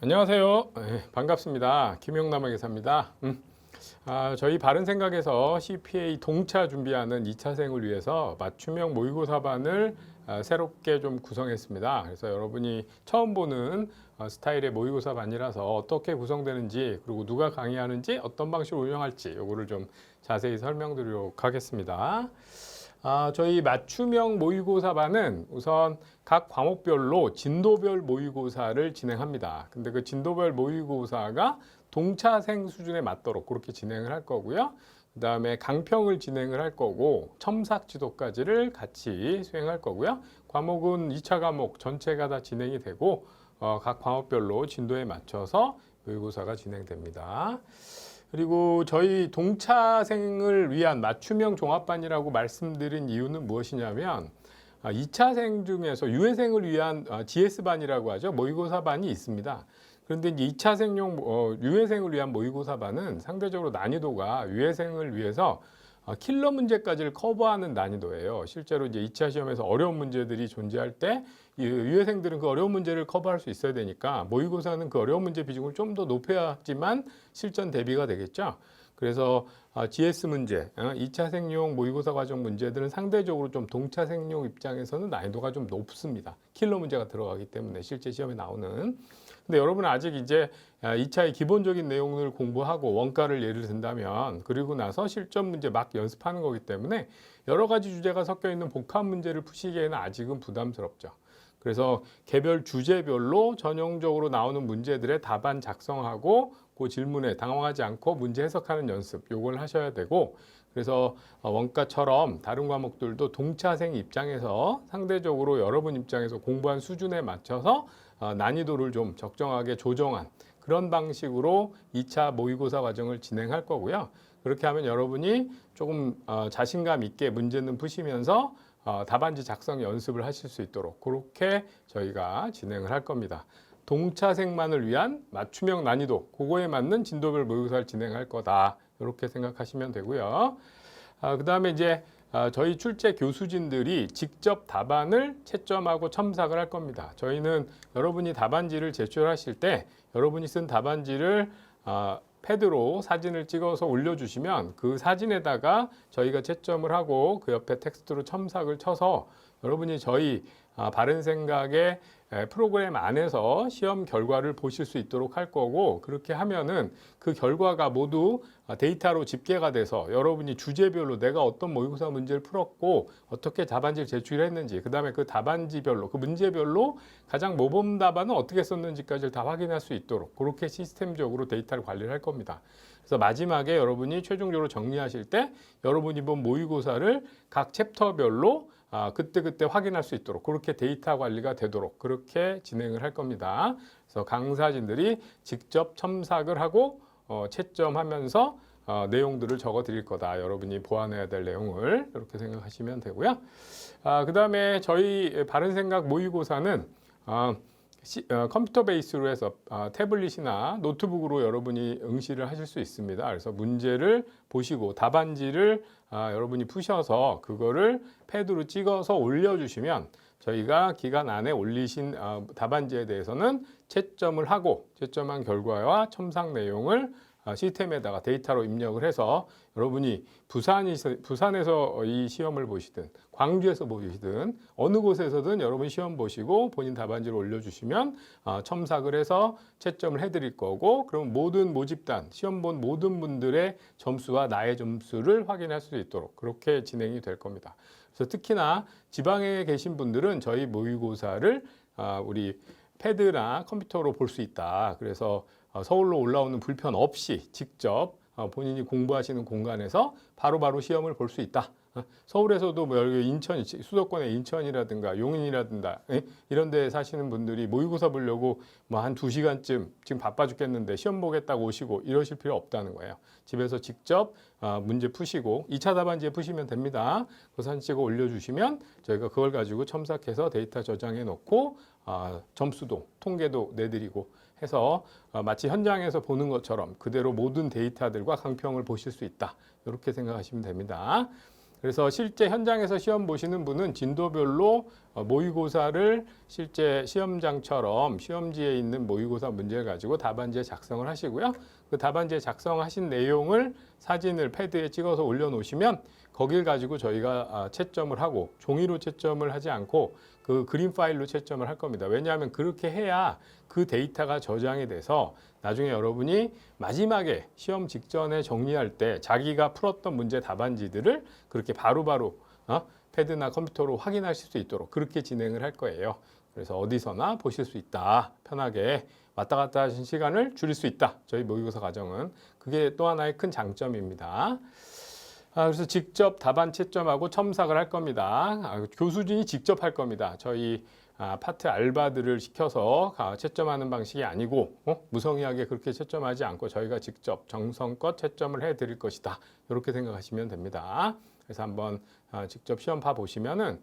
안녕하세요. 반갑습니다. 김용남의 기사입니다. 저희 바른생각에서 CPA 동차 준비하는 2차생을 위해서 맞춤형 모의고사반을 새롭게 좀 구성했습니다. 그래서 여러분이 처음 보는 스타일의 모의고사반이라서 어떻게 구성되는지, 그리고 누가 강의하는지, 어떤 방식으로 운영할지 이거를 좀 자세히 설명드리도록 하겠습니다. 저희 맞춤형 모의고사반은 우선 각 과목별로 진도별 모의고사를 진행합니다. 근데 그 진도별 모의고사가 동차생 수준에 맞도록 그렇게 진행을 할 거고요. 그 다음에 강평을 진행을 할 거고, 첨삭 지도까지를 같이 수행할 거고요. 과목은 2차 과목 전체가 다 진행이 되고, 각 과목별로 진도에 맞춰서 모의고사가 진행됩니다. 그리고 저희 동차생을 위한 맞춤형 종합반이라고 말씀드린 이유는 무엇이냐면 2차생 중에서 유예생을 위한 GS반이라고 하죠. 모의고사반이 있습니다. 그런데 이제 2차생용 유예생을 위한 모의고사반은 상대적으로 난이도가 유예생을 위해서 킬러 문제까지를 커버하는 난이도예요. 실제로 이제 2차 시험에서 어려운 문제들이 존재할 때 유예생들은 그 어려운 문제를 커버할 수 있어야 되니까 모의고사는 그 어려운 문제 비중을 좀 더 높여야지만 실전 대비가 되겠죠. 그래서 GS 문제, 2차생용 모의고사 과정 문제들은 상대적으로 좀 동차생용 입장에서는 난이도가 좀 높습니다. 킬러 문제가 들어가기 때문에 실제 시험에 나오는. 근데 여러분은 아직 이제 2차의 기본적인 내용을 공부하고 원가를 예를 든다면 그리고 나서 실전 문제 막 연습하는 거기 때문에 여러 가지 주제가 섞여 있는 복합 문제를 푸시기에는 아직은 부담스럽죠. 그래서 개별 주제별로 전형적으로 나오는 문제들의 답안 작성하고 그 질문에 당황하지 않고 문제 해석하는 연습 요걸 하셔야 되고, 그래서 원가처럼 다른 과목들도 동차생 입장에서 상대적으로 여러분 입장에서 공부한 수준에 맞춰서 난이도를 좀 적정하게 조정한 그런 방식으로 2차 모의고사 과정을 진행할 거고요. 그렇게 하면 여러분이 조금 자신감 있게 문제는 푸시면서 답안지 작성 연습을 하실 수 있도록 그렇게 저희가 진행을 할 겁니다. 동차생만을 위한 맞춤형 난이도, 그거에 맞는 진도별 모의고사를 진행할 거다. 이렇게 생각하시면 되고요. 그 다음에 이제 저희 출제 교수진들이 직접 답안을 채점하고 첨삭을 할 겁니다. 저희는 여러분이 답안지를 제출하실 때 여러분이 쓴 답안지를 패드로 사진을 찍어서 올려주시면 그 사진에다가 저희가 채점을 하고 그 옆에 텍스트로 첨삭을 쳐서 여러분이 저희 바른생각의 프로그램 안에서 시험 결과를 보실 수 있도록 할 거고, 그렇게 하면은 그 결과가 모두 데이터로 집계가 돼서 여러분이 주제별로 내가 어떤 모의고사 문제를 풀었고 어떻게 답안지를 제출했는지, 그 다음에 그 답안지별로 그 문제별로 가장 모범 답안은 어떻게 썼는지까지 다 확인할 수 있도록 그렇게 시스템적으로 데이터를 관리를 할 겁니다. 그래서 마지막에 여러분이 최종적으로 정리하실 때 여러분이 본 모의고사를 각 챕터별로 그때 확인할 수 있도록 그렇게 데이터 관리가 되도록 그렇게 진행을 할 겁니다. 그래서 강사진들이 직접 첨삭을 하고 채점하면서 내용들을 적어 드릴 거다. 여러분이 보완해야 될 내용을 이렇게 생각하시면 되고요. 그 다음에 저희 바른생각 모의고사는 컴퓨터 베이스로 해서 태블릿이나 노트북으로 여러분이 응시를 하실 수 있습니다. 그래서 문제를 보시고 답안지를 여러분이 푸셔서 그거를 패드로 찍어서 올려주시면 저희가 기간 안에 올리신 답안지에 대해서는 채점을 하고 채점한 결과와 첨삭 내용을 시스템에다가 데이터로 입력을 해서 여러분이 부산에서 이 시험을 보시든 광주에서 보시든 어느 곳에서든 여러분 시험 보시고 본인 답안지를 올려주시면 첨삭을 해서 채점을 해드릴 거고, 그럼 모든 모집단 시험 본 모든 분들의 점수와 나의 점수를 확인할 수 있도록 그렇게 진행이 될 겁니다. 그래서 특히나 지방에 계신 분들은 저희 모의고사를 우리 패드나 컴퓨터로 볼 수 있다. 그래서 서울로 올라오는 불편 없이 직접 본인이 공부하시는 공간에서 바로바로 시험을 볼 수 있다. 서울에서도 뭐 여기 인천, 수도권의 인천이라든가 용인이라든가 이런 데 사시는 분들이 모의고사 보려고 뭐 한 2시간쯤 지금 바빠 죽겠는데 시험 보겠다고 오시고 이러실 필요 없다는 거예요. 집에서 직접 문제 푸시고 2차 답안지에 푸시면 됩니다. 그 사진 찍어 올려주시면 저희가 그걸 가지고 첨삭해서 데이터 저장해 놓고 점수도 통계도 내드리고 해서 마치 현장에서 보는 것처럼 그대로 모든 데이터들과 강평을 보실 수 있다. 이렇게 생각하시면 됩니다. 그래서 실제 현장에서 시험 보시는 분은 진도별로 모의고사를 실제 시험장처럼 시험지에 있는 모의고사 문제를 가지고 답안지에 작성을 하시고요. 그 답안지에 작성하신 내용을 사진을 패드에 찍어서 올려놓으시면 거길 가지고 저희가 채점을 하고 종이로 채점을 하지 않고 그 그림 파일로 채점을 할 겁니다. 왜냐하면 그렇게 해야 그 데이터가 저장이 돼서 나중에 여러분이 마지막에 시험 직전에 정리할 때 자기가 풀었던 문제 답안지들을 그렇게 바로바로 패드나 컴퓨터로 확인하실 수 있도록 그렇게 진행을 할 거예요. 그래서 어디서나 보실 수 있다. 편하게 왔다 갔다 하신 시간을 줄일 수 있다. 저희 모의고사 과정은 그게 또 하나의 큰 장점입니다. 그래서 직접 답안 채점하고 첨삭을 할 겁니다. 교수진이 직접 할 겁니다. 저희 파트 알바들을 시켜서 채점하는 방식이 아니고 무성의하게 그렇게 채점하지 않고 저희가 직접 정성껏 채점을 해드릴 것이다. 이렇게 생각하시면 됩니다. 그래서 한번 직접 시험 봐보시면은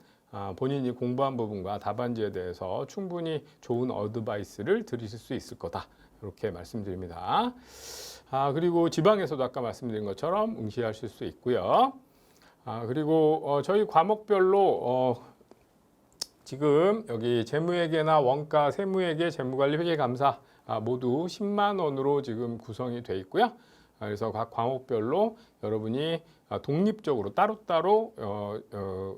본인이 공부한 부분과 답안지에 대해서 충분히 좋은 어드바이스를 들으실 수 있을 거다. 이렇게 말씀드립니다. 그리고 지방에서도 아까 말씀드린 것처럼 응시하실 수 있고요. 그리고 저희 과목별로 지금 여기 재무회계나 원가, 세무회계, 재무관리, 회계감사 모두 10만 원으로 지금 구성이 돼 있고요. 그래서 각 과목별로 여러분이 독립적으로 따로따로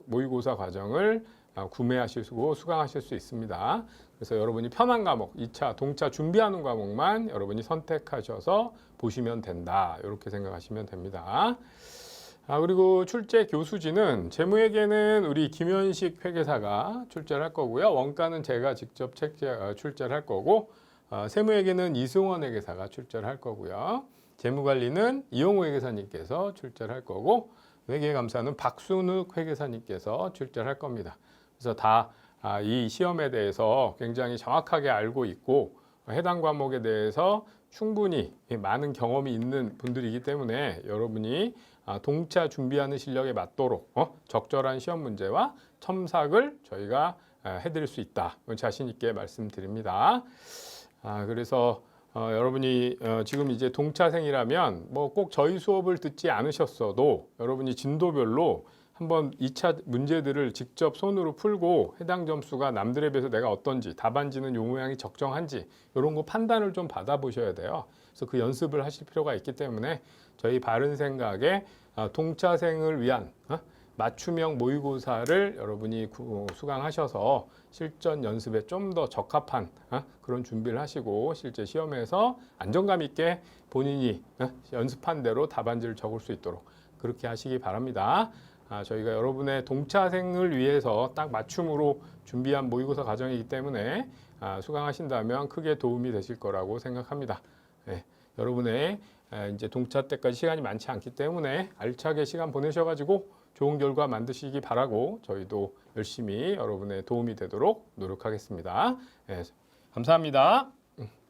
모의고사 과정을 구매하시고 수강하실 수 있습니다. 그래서 여러분이 편한 과목, 2차, 동차 준비하는 과목만 여러분이 선택하셔서 보시면 된다. 이렇게 생각하시면 됩니다. 그리고 출제 교수진은 재무회계는 우리 김현식 회계사가 출제를 할 거고요. 원가는 제가 직접 출제를 할 거고 세무회계는 이승원 회계사가 출제를 할 거고요. 재무관리는 이용호 회계사님께서 출제를 할 거고 회계감사는 박순욱 회계사님께서 출제를 할 겁니다. 그래서 다 이 시험에 대해서 굉장히 정확하게 알고 있고 해당 과목에 대해서 충분히 많은 경험이 있는 분들이기 때문에 여러분이 동차 준비하는 실력에 맞도록 적절한 시험 문제와 첨삭을 저희가 해드릴 수 있다. 자신 있게 말씀드립니다. 그래서 여러분이 지금 이제 동차생이라면 뭐 꼭 저희 수업을 듣지 않으셨어도 여러분이 진도별로 한번 2차 문제들을 직접 손으로 풀고 해당 점수가 남들에 비해서 내가 어떤지 답안지는 요 모양이 적정한지 이런 거 판단을 좀 받아보셔야 돼요. 그래서 그 연습을 하실 필요가 있기 때문에 저희 바른 생각에 동차생을 위한 맞춤형 모의고사를 여러분이 수강하셔서 실전 연습에 좀 더 적합한 그런 준비를 하시고 실제 시험에서 안정감 있게 본인이 연습한 대로 답안지를 적을 수 있도록 그렇게 하시기 바랍니다. 저희가 여러분의 동차생을 위해서 딱 맞춤으로 준비한 모의고사 과정이기 때문에 수강하신다면 크게 도움이 되실 거라고 생각합니다. 여러분의 이제 동차 때까지 시간이 많지 않기 때문에 알차게 시간 보내셔가지고 좋은 결과 만드시기 바라고 저희도 열심히 여러분의 도움이 되도록 노력하겠습니다. 감사합니다.